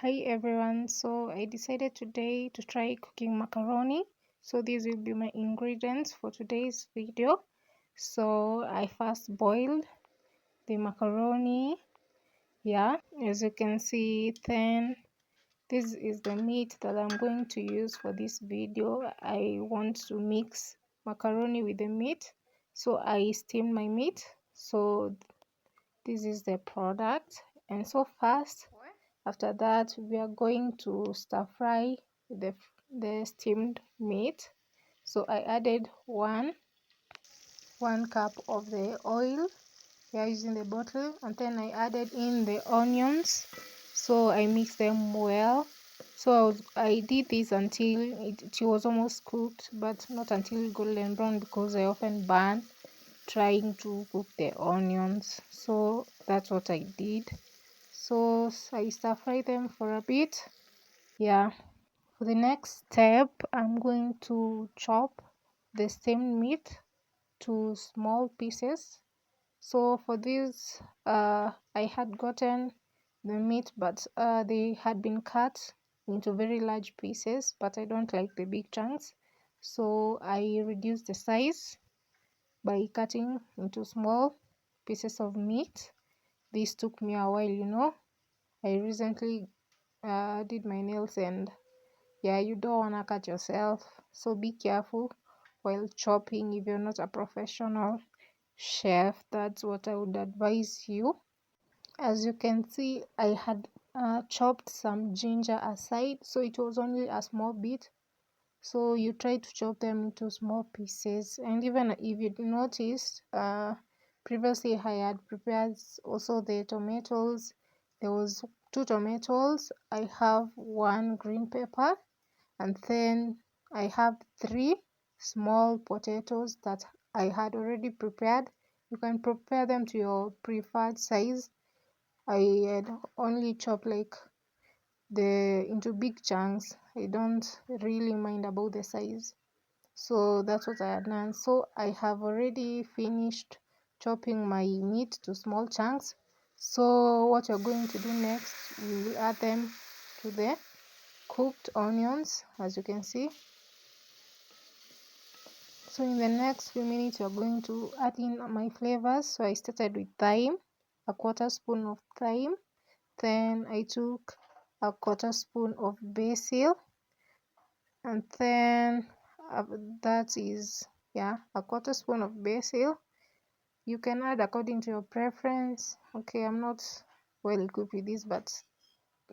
Hi everyone, so I decided today to try cooking macaroni. So these will be my ingredients for today's video. So I first boiled the macaroni, as you can see. Then this is the meat that I'm going to use for this video. I want to mix macaroni with the meat, so I steamed my meat. So this is the product, and so fast after that we are going to stir fry the steamed meat. So I added one cup of the oil. We are using the bottle, and then I added in the onions. So I mixed them well. So I did this until it was almost cooked, but not until golden brown, because I often burn trying to cook the onions. So that's what I did. So I stir fry them for a bit. For the next step, I'm going to chop the steamed meat to small pieces. So for this, I had gotten the meat, but they had been cut into very large pieces, but I don't like the big chunks. So I reduced the size by cutting into small pieces of meat. This took me a while. I recently did my nails, and you don't want to cut yourself, so be careful while chopping. If you're not a professional chef, that's what I would advise you. As you can see, I had chopped some ginger aside, so it was only a small bit. So you try to chop them into small pieces. And even if you noticed, previously I had prepared also the tomatoes. There was 2 tomatoes. I have 1 green pepper, and then I have 3 small potatoes that I had already prepared. You can prepare them to your preferred size. I had only chopped into big chunks. I don't really mind about the size. So that's what I had done. So I have already finished chopping my meat to small chunks. So what you're going to do next, we will add them to the cooked onions, as you can see. So in the next few minutes, you're going to add in my flavors. So I started with thyme, a 1/4 spoon of thyme. Then I took a 1/4 spoon of basil, and then that is a 1/4 spoon of basil. You can add according to your preference. Okay, I'm not well equipped with this, but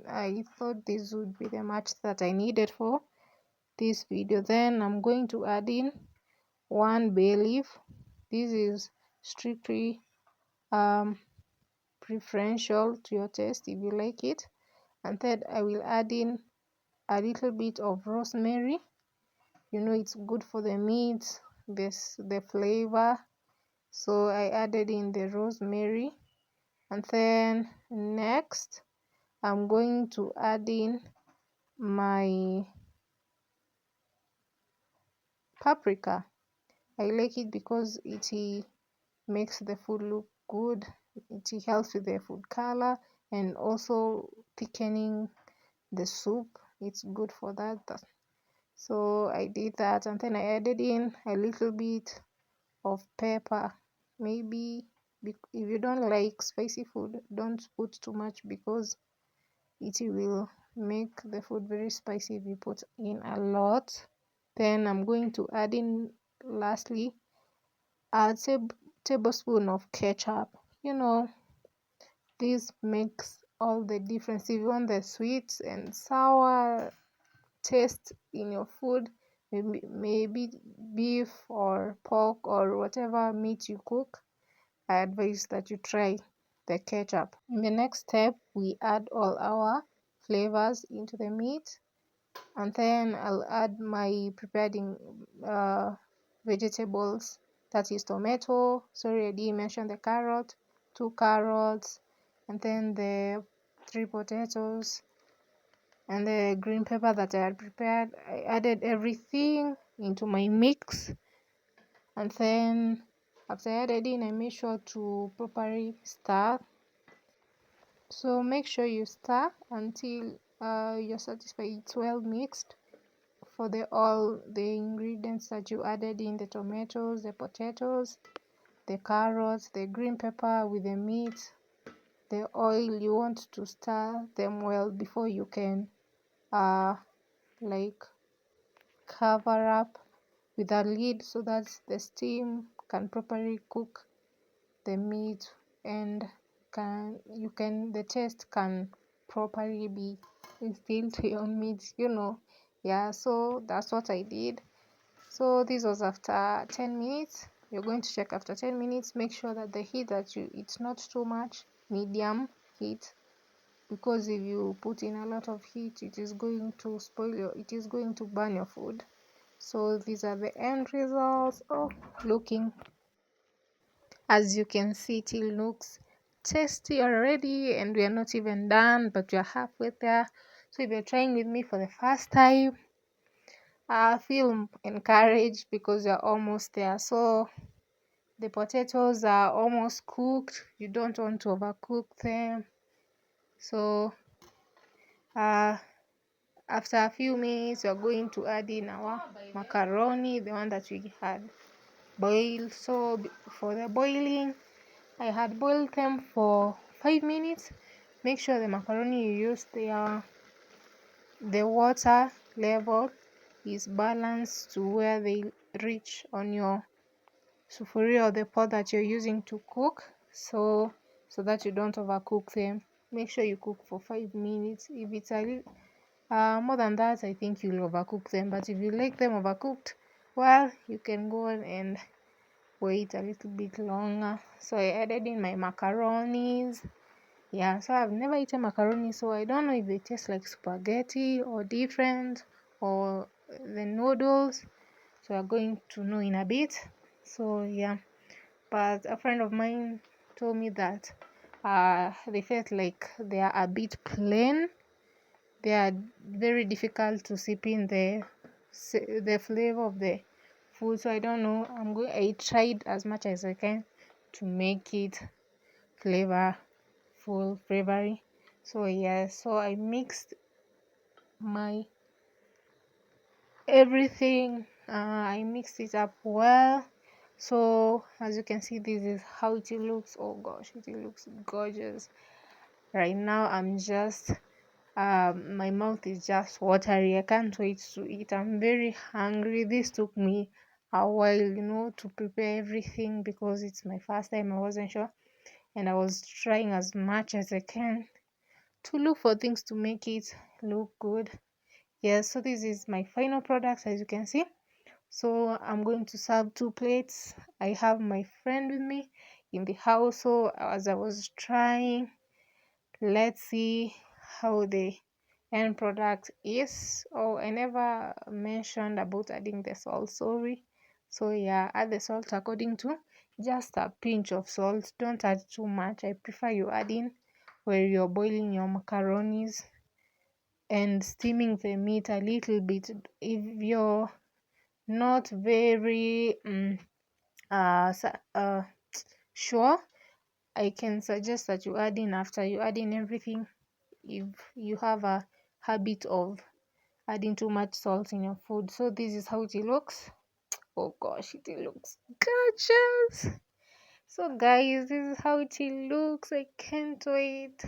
I thought this would be the much that I needed for this video. Then I'm going to add in 1 bay leaf. This is strictly preferential to your taste, if you like it. And then I will add in a little bit of rosemary. It's good for the meat, the flavor. So I added in the rosemary. And then next, I'm going to add in my paprika. I like it because it makes the food look good. It helps with the food color and also thickening the soup. It's good for that. So I did that, and then I added in a little bit of pepper. Maybe if you don't like spicy food, don't put too much, because it will make the food very spicy if you put in a lot. Then I'm going to add in, lastly, a tablespoon of ketchup. This makes all the difference. If you want the sweet and sour taste in your food, maybe beef or pork or whatever meat you cook, I advise that you try the ketchup. In the next step, we add all our flavors into the meat, and then I'll add my prepared vegetables. That is tomato. Sorry, I didn't mention the carrot. 2 carrots, and then the 3 potatoes, and the green pepper that I had prepared. I added everything into my mix, and then after I added in, I made sure to properly stir. So make sure you stir until you're satisfied it's well mixed for all the ingredients that you added in, the tomatoes, the potatoes, the carrots, the green pepper with the meat, the oil. You want to stir them well before you can like cover up with a lid so that the steam can properly cook the meat, and the taste can properly be instilled to your meat, yeah. So that's what I did. So this was after 10 minutes. You're going to check after 10 minutes. Make sure that the heat it's not too much, medium heat, because if you put in a lot of heat, it is going to it is going to burn your food. So these are the end results. Oh, looking, as you can see, it looks tasty already, and we are not even done, but we are halfway there. So if you're trying with me for the first time, feel encouraged because you're almost there. So the potatoes are almost cooked. You don't want to overcook them. So after a few minutes, we're going to add in our macaroni, the one that we had boiled. So for the boiling, I had boiled them for 5 minutes. Make sure the macaroni you use, the water level is balanced to where they reach on your sufuria or the pot that you're using to cook, so that you don't overcook them. Make sure you cook for 5 minutes. If it's more than that, I think you'll overcook them, but if you like them overcooked, well, you can go on and wait a little bit longer. So I added in my macaronis. Yeah, so I've never eaten macaroni, so I don't know if they taste like spaghetti or different, or the noodles. So we're going to know in a bit. So yeah, but a friend of mine told me that they felt like they are a bit plain. They are very difficult to sip in the flavor of the food. So I don't know. I tried as much as I can to make it flavory. So yeah, so I mixed my everything. I mixed it up well. So as you can see, this is how it looks. Oh gosh, it looks gorgeous. Right now I'm just my mouth is just watery. I can't wait to eat. I'm very hungry. This took me a while, to prepare everything because it's my first time. I wasn't sure, and I was trying as much as I can to look for things to make it look good. Yes, so this is my final product, as you can see. So I'm going to serve 2 plates. I have my friend with me in the house, so as I was trying, let's see how the end product is. Oh, I never mentioned about adding the salt, sorry. So yeah, add the salt according to just a pinch of salt. Don't add too much. I prefer you add in where you're boiling your macaronis and steaming the meat a little bit. If you're not very sure, I can suggest that you add in after you add in everything. If you have a habit of adding too much salt in your food. So this is how it looks. Oh gosh, it looks gorgeous. So guys, this is how it looks. I can't wait.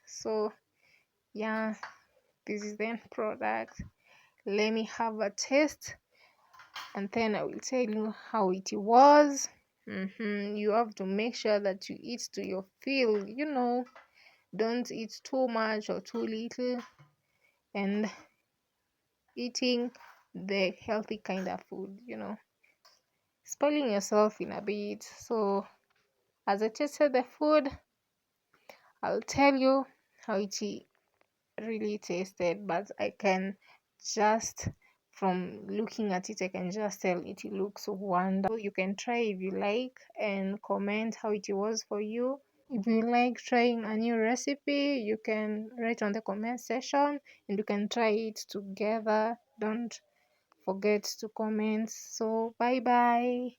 So yeah, this is the end product. Let me have a taste, and then I will tell you how it was. You have to make sure that you eat to your fill. Don't eat too much or too little, and eating the healthy kind of food, spoiling yourself in a bit. So as I tasted the food, I'll tell you how it really tasted, but I can just, from looking at it, I can just tell it looks wonderful. You can try if you like and comment how it was for you. If you like trying a new recipe, you can write on the comment section and you can try it together. Don't forget to comment. So bye bye.